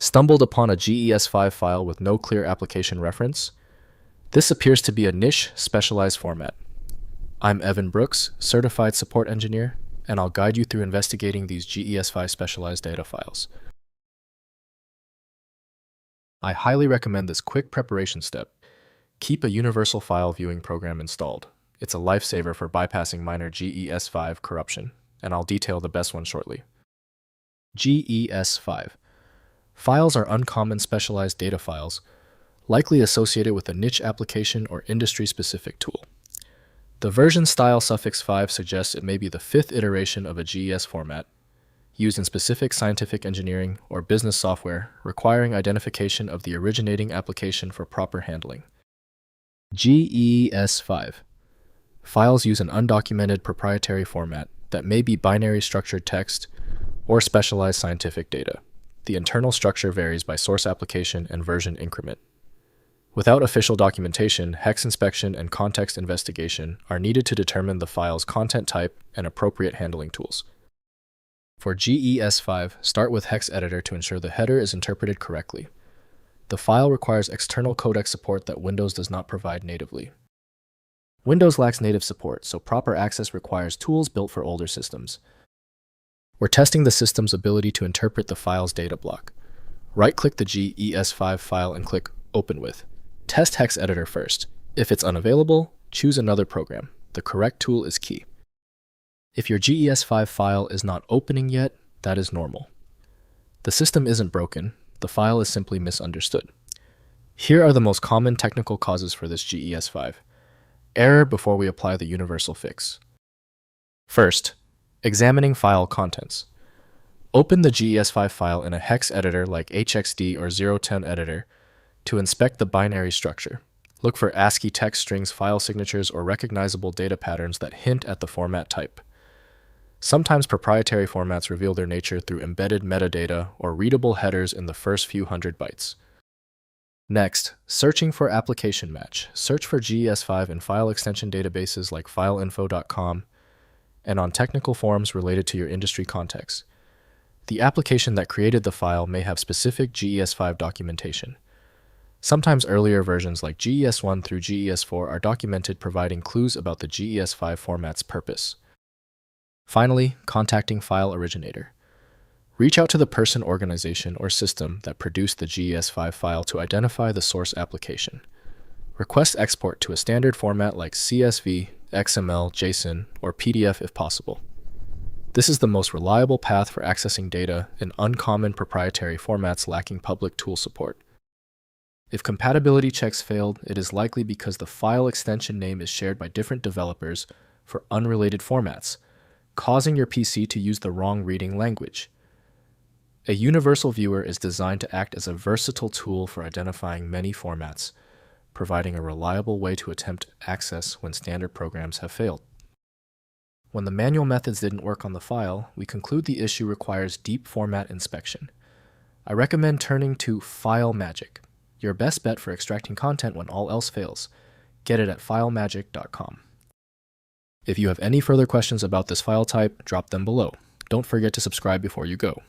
Stumbled upon a GES5 file with no clear application reference? This appears to be a niche, specialized format. I'm Evan Brooks, Certified Support Engineer, and I'll guide you through investigating these GES5 specialized data files. I highly recommend this quick preparation step. Keep a universal file viewing program installed. It's a lifesaver for bypassing minor GES5 corruption, and I'll detail the best one shortly. GES5. Files are uncommon specialized data files, likely associated with a niche application or industry-specific tool. The version style suffix 5 suggests it may be the fifth iteration of a GES format, used in specific scientific engineering or business software requiring identification of the originating application for proper handling. GES5. Files use an undocumented proprietary format that may be binary structured text or specialized scientific data. The internal structure varies by source application and version increment. Without official documentation, hex inspection and context investigation are needed to determine the file's content type and appropriate handling tools. For GES5, start with hex editor to ensure the header is interpreted correctly. The file requires external codec support that Windows does not provide natively. Windows lacks native support, so proper access requires tools built for older systems. We're testing the system's ability to interpret the file's data block. Right-click the GES5 file and click Open With. Test hex editor first. If it's unavailable, choose another program. The correct tool is key. If your GES5 file is not opening yet, that is normal. The system isn't broken, the file is simply misunderstood. Here are the most common technical causes for this GES5. Error before we apply the universal fix. First, examining file contents. Open the GES5 file in a hex editor like HXD or 010 editor to inspect the binary structure. Look for ASCII text strings, file signatures, or recognizable data patterns that hint at the format type. Sometimes proprietary formats reveal their nature through embedded metadata or readable headers in the first few hundred bytes. Next, searching for application match. Search for GES5 in file extension databases like fileinfo.com and on technical forums related to your industry context. The application that created the file may have specific GES5 documentation. Sometimes earlier versions like GES1 through GES4 are documented, providing clues about the GES5 format's purpose. Finally, contacting file originator. Reach out to the person, organization, or system that produced the GES5 file to identify the source application. Request export to a standard format like CSV, XML, JSON, or PDF if possible. This is the most reliable path for accessing data in uncommon proprietary formats lacking public tool support. If compatibility checks failed, it is likely because the file extension name is shared by different developers for unrelated formats, causing your PC to use the wrong reading language. A universal viewer is designed to act as a versatile tool for identifying many formats, providing a reliable way to attempt access when standard programs have failed. When the manual methods didn't work on the file, we conclude the issue requires deep format inspection. I recommend turning to File Magic, your best bet for extracting content when all else fails. Get it at filemagic.com. If you have any further questions about this file type, drop them below. Don't forget to subscribe before you go.